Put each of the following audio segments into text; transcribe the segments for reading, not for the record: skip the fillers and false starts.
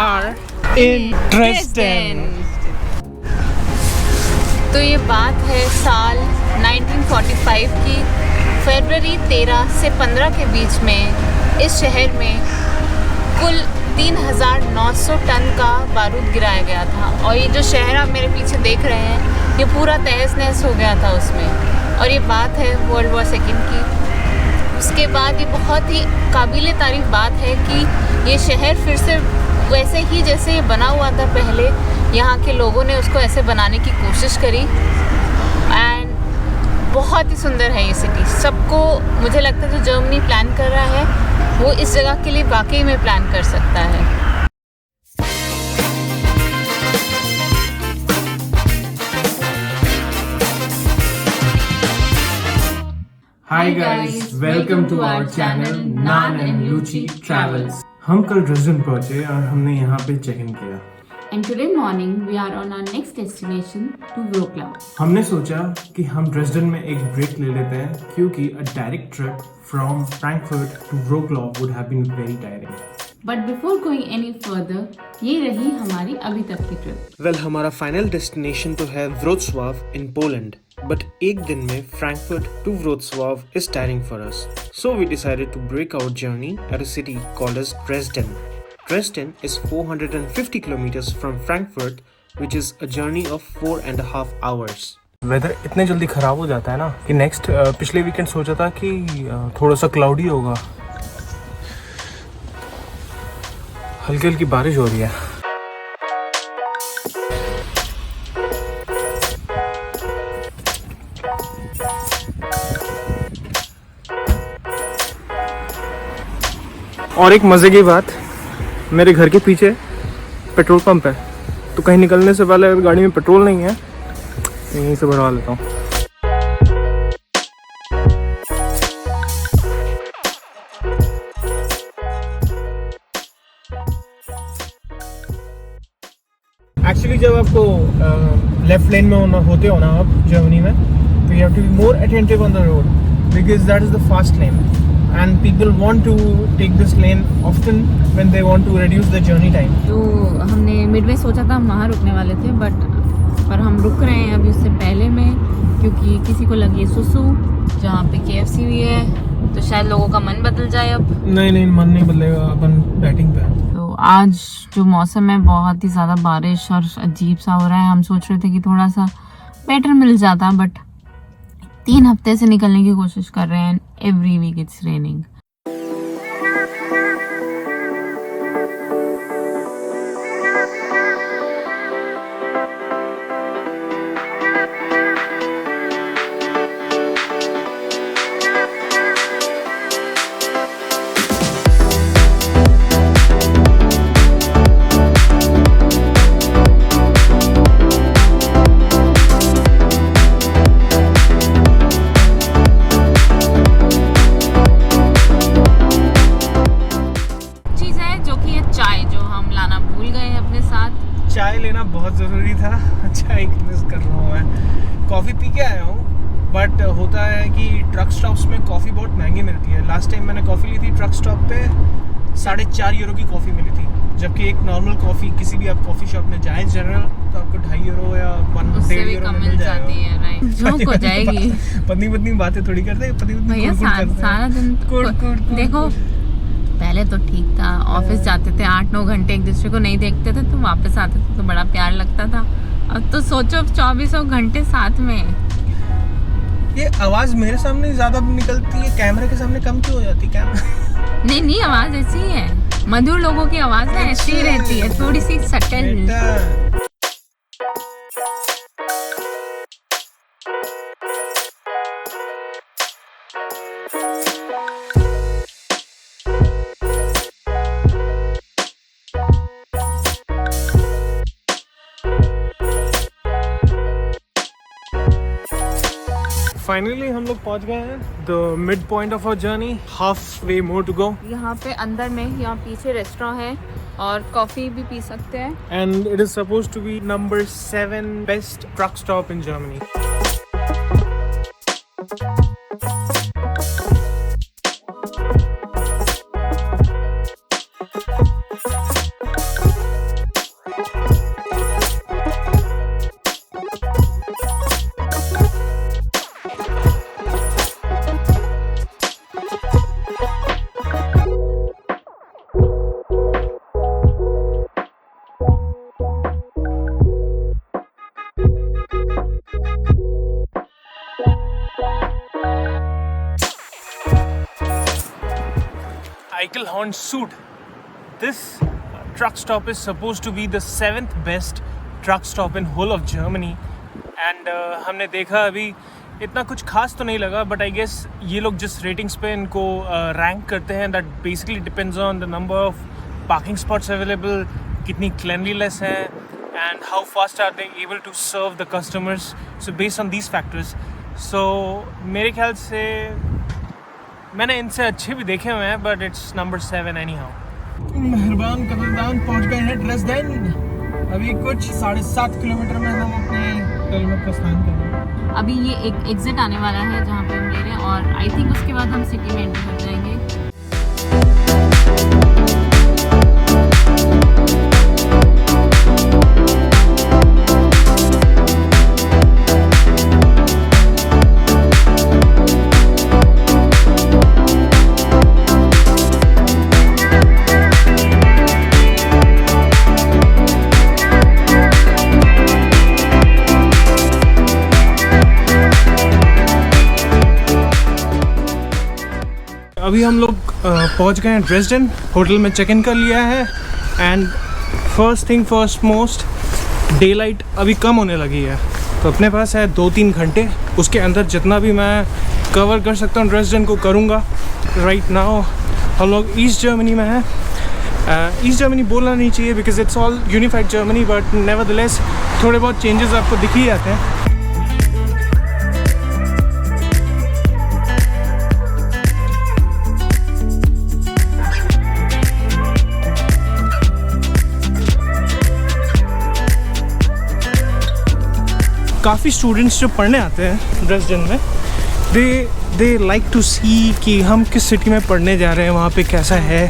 are in Dresden. तो ये बात है साल 1945 की। फरवरी 13 से 15 के बीच में इस शहर में कुल 3,900 टन का बारूद गिराया गया था। और ये जो शहर आप मेरे पीछे देख रहे हैं, ये पूरा तहस नहस हो गया था उसमें। और ये बात है वर्ल्ड वॉर सेकेंड की। उसके बाद ये बहुत ही काबिल तारीफ बात है कि ये शहर फिर से वैसे ही जैसे ये बना हुआ था पहले, यहाँ के लोगों ने उसको ऐसे बनाने की कोशिश करी। एंड बहुत ही सुंदर है ये सिटी। सबको मुझे लगता है जो जर्मनी प्लान कर रहा है वो इस जगह के लिए वाकई में प्लान कर सकता है। Hi guys, welcome to our channel Nan and Luchi Travels. हम कल ड्रेसडन पहुंचे और हमने यहाँ पे चेक इन किया। And today morning we are on our next destination to Wroclaw. हमने सोचा कि हम ड्रेसडन में एक ब्रेक ले लेते हैं क्योंकि a direct trip from Frankfurt to Wroclaw would have been very tiring. But before going any further, ये रही हमारी अभी तक की ट्रिप। Well, हमारा फाइनल डेस्टिनेशन तो है Wrocław in Poland. But एक दिन में Frankfurt to Wrocław is tiring for us. So we decided to break our journey at a city called as Dresden. Dresden is 450 kilometers from Frankfurt, which is a journey of 4.5 hours. Weather इतने जल्दी खराब हो जाता है ना कि next पिछले weekend सोचा था कि थोड़ा सा क्लाउडी होगा, हल्की हल्की बारिश हो रही है। और एक मजे की बात, मेरे घर के पीछे पेट्रोल पंप है, तो कहीं निकलने से पहले अगर गाड़ी में पेट्रोल नहीं है यहीं से भरवा लेता हूँ। एक्चुअली जब आपको लेफ्ट लेन में होते हो ना आप जर्मनी में, तो you have to be more attentive on the road because that is the fast lane and people want to take this lane often when they want to reduce the journey time. तो हमने Midway सोचा था हम वहाँ रुकने वाले थे, पर हम रुक रहे हैं अभी उससे पहले में, क्योंकि किसी को लगी सुसु जहाँ पे KFC भी है, तो शायद लोगों का मन बदल जाए अब। नहीं मन नहीं बदलेगा, अपन बैटिंग पे है। तो आज जो मौसम है बहुत ही ज़्यादा बारिश और अजीब सा हो रहा है। हम सोच रहे थे कि थोड़ा सा बेटर मिल जाता, बट 3 हफ्ते से निकलने की कोशिश कर रहे हैं। Every week it's raining. चाय लेना बहुत ज़रूरी था, चाय मिस कर रहा हूँ मैं। कॉफ़ी पी के आया हूँ, बट होता है कि ट्रक स्टॉप्स में कॉफ़ी बहुत महंगी मिलती है। लास्ट टाइम मैंने कॉफ़ी ली थी ट्रक स्टॉप पे, 4.5 यूरो की कॉफ़ी मिली थी, जबकि एक नॉर्मल कॉफ़ी किसी भी आप कॉफ़ी शॉप में जाएँ जनरल तो आपको 2.5 यूरो या 1.5 यूरो में मिल जाती है। जोक हो जाएगी। पत्नी बातें थोड़ी करते, भैया सारा दिन देखो, पहले तो ठीक था, ऑफिस जाते थे 8-9 घंटे एक दूसरे को नहीं देखते थे, तो वापस आते थे तो बड़ा प्यार लगता था। अब तो सोचो 24 घंटे साथ में। ये आवाज मेरे सामने ज्यादा निकलती है, कैमरे के सामने कम क्यों हो जाती है? कैमरा नहीं आवाज ऐसी ही है, मधुर लोगों की आवाज ना ऐसी ही रहती है, थोड़ी सी सटल। फाइनली हम लोग पहुंच गए हैं the mid point of our journey, half way more to go. यहाँ पे अंदर में, यहाँ पीछे रेस्टोरेंट है और कॉफी भी पी सकते हैं। And it is suppose to be number 7 best truck stop in Germany. Eichelhorn Süd. This truck stop is supposed to be the 7th best truck stop in whole of Germany. And हमने देखा अभी इतना कुछ खास तो नहीं लगा, but I guess ये लोग जिस ratings पे इनको rank करते हैं, that basically depends on the number of parking spots available, कितनी cleanliness है, and how fast are they able to serve the customers. So based on these factors, so मेरे ख्याल से मैंने इनसे अच्छे भी देखे हुए हैं, but it's number 7 anyhow. मेहरबान कदरदान पहुंच गए हैं ड्रेसडेन. अभी कुछ 7.5 किलोमीटर में हम अपने होटल में प्रस्थान करेंगे. अभी ये एक एग्जिट आने वाला है जहाँ पे हम ले रहे हैं, और आई थिंक उसके बाद हम सिटी में एंटर कर जाएंगे. अभी हम लोग पहुंच गए हैं ड्रेसडेन. होटल में चेक इन कर लिया है. And first thing first most, day light अभी कम होने लगी है, तो अपने पास है 2-3 घंटे. उसके अंदर जितना भी मैं कवर कर सकता हूँ ड्रेसडेन को करूँगा. राइट नाउ हम लोग ईस्ट जर्मनी में हैं. ईस्ट जर्मनी बोलना नहीं चाहिए because it's all unified Germany, but nevertheless थोड़े बहुत चेंजेस आपको दिख ही जाते हैं. काफ़ी स्टूडेंट्स जो पढ़ने आते हैं ड्रेसडेन में, दे लाइक टू सी कि हम किस सिटी में पढ़ने जा रहे हैं, वहाँ पे कैसा है.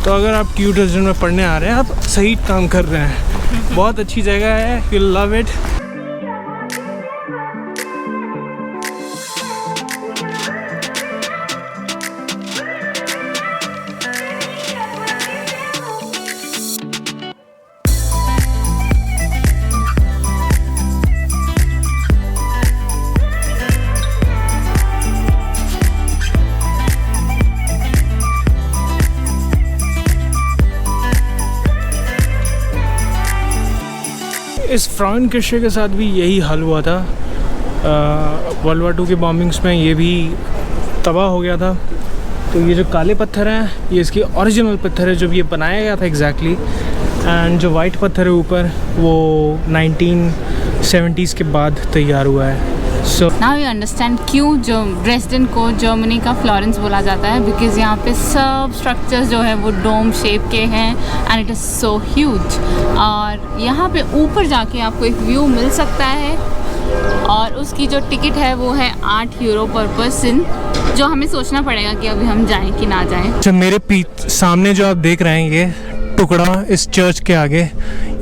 तो अगर आप TU ड्रेसडेन में पढ़ने आ रहे हैं, आप सही काम कर रहे हैं. बहुत अच्छी जगह है, यू लव इट. इस फ्राउनकिर्che के साथ भी यही हाल हुआ था. वर्ल्ड वार 2 के बॉम्बिंग्स में ये भी तबाह हो गया था. तो ये जो काले पत्थर हैं, ये इसकी ओरिजिनल पत्थर है जो ये बनाया गया था एग्जैक्टली. एंड जो वाइट पत्थर है ऊपर, वो 1970s के बाद तैयार हुआ है. सो नाउ यू अंडरस्टैंड क्यों जो ड्रेसडेन को जर्मनी का फ्लोरेंस बोला जाता है, बिकॉज यहाँ पे सब स्ट्रक्चर्स जो है वो डोम शेप के हैं and it is so huge. और यहाँ पे ऊपर जाके आपको एक व्यू मिल सकता है, और उसकी जो टिकट है वो है €8 पर पर्सन, जो हमें सोचना पड़ेगा कि अभी हम जाएं कि ना जाएं. अच्छा, मेरे सामने जो आप देख रहे हैं, ये टुकड़ा इस चर्च के आगे,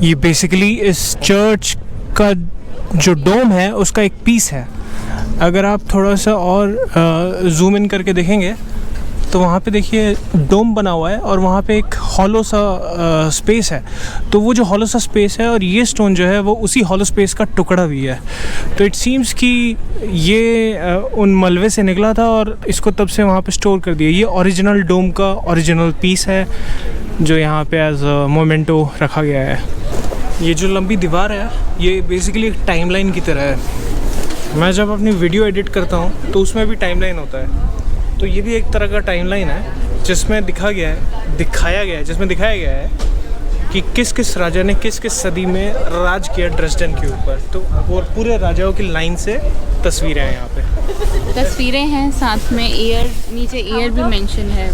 ये बेसिकली इस चर्च का जो डोम है उसका एक पीस है. अगर आप थोड़ा सा और जूम इन करके देखेंगे तो वहाँ पे देखिए डोम बना हुआ है, और वहाँ पे एक हॉलो सा स्पेस है. तो वो जो हॉलो सा स्पेस है और ये स्टोन जो है वो उसी हॉलो स्पेस का टुकड़ा भी है. तो इट सीम्स कि ये उन मलबे से निकला था और इसको तब से वहाँ पे स्टोर कर दिया. ये ओरिजिनल डोम का ओरिजिनल पीस है जो यहाँ पे एज मोमेंटो रखा गया है. ये जो लंबी दीवार है, ये बेसिकली एक टाइमलाइन की तरह है. मैं जब अपनी वीडियो एडिट करता हूँ तो उसमें भी टाइमलाइन होता है. तो ये भी एक तरह का टाइमलाइन है जिसमें दिखाया गया है कि किस किस राजा ने किस किस सदी में राज किया ड्रेसडेन के ऊपर. तो वो पूरे राजाओं की लाइन से तस्वीरें हैं यहाँ पे. तस्वीरें हैं, साथ में ईयर, नीचे ईयर भी मेंशन है.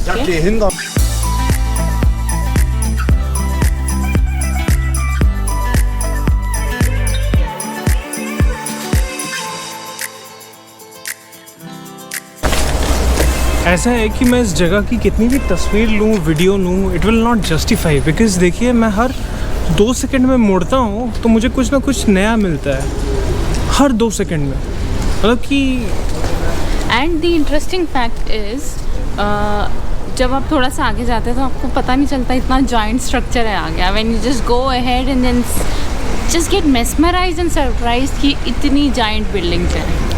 ऐसा है कि मैं इस जगह की कितनी भी तस्वीर लूँ, वीडियो लूँ, it will not justify. Because देखिए, मैं हर 2 सेकंड में मुड़ता हूँ तो मुझे कुछ ना कुछ नया मिलता है, हर 2 सेकंड में. मतलब कि and the interesting fact is, जब आप थोड़ा सा आगे जाते हैं तो आपको पता नहीं चलता इतना जॉइंट स्ट्रक्चर है आगे. When you just go ahead and then just get mesmerised and surprised कि इतनी जॉइंट बिल्डिंग्स हैं.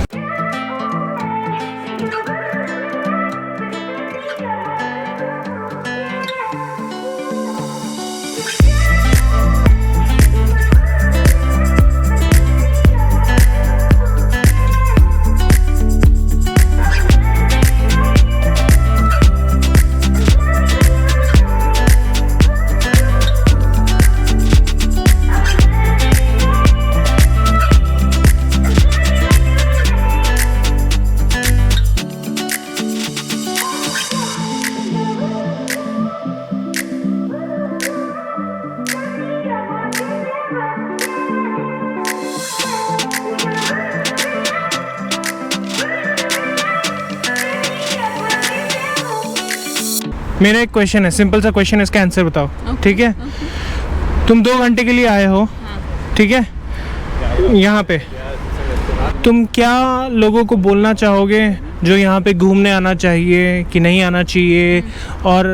मेरा एक क्वेश्चन है, सिंपल सा क्वेश्चन है, इसका आंसर बताओ। Okay, ठीक है, तुम 2 घंटे के लिए आए हो, ठीक है, यहाँ पे तुम क्या लोगों को बोलना चाहोगे जो यहाँ पे घूमने आना चाहिए कि नहीं आना चाहिए, और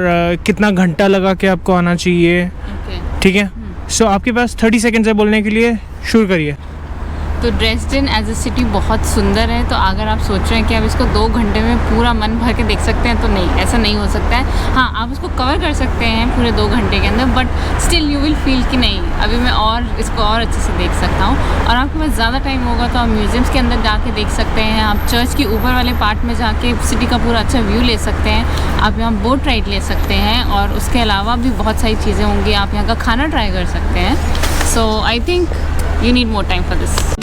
कितना घंटा लगा के आपको आना चाहिए? ठीक है, सो आपके पास 30 सेकेंड्स है बोलने के लिए, शुरू करिए। तो ड्रेसडेन एज ए सिटी बहुत सुंदर है, तो अगर आप सोच रहे हैं कि आप इसको 2 घंटे में पूरा मन भर के देख सकते हैं तो नहीं, ऐसा नहीं हो सकता है। हाँ, आप इसको कवर कर सकते हैं पूरे 2 घंटे के अंदर, but still you will feel कि नहीं, अभी मैं और इसको और अच्छे से देख सकता हूँ। और आपके पास ज़्यादा टाइम होगा तो आप म्यूज़ियम्स के अंदर जाके देख सकते हैं, आप चर्च के ऊपर वाले पार्ट में जाके सिटी का पूरा अच्छा व्यू ले सकते हैं, आप यहाँ बोट राइड ले सकते हैं, और उसके अलावा भी बहुत सारी चीज़ें होंगी, आप यहाँ का खाना ट्राई कर सकते हैं। So I think you need more time for this.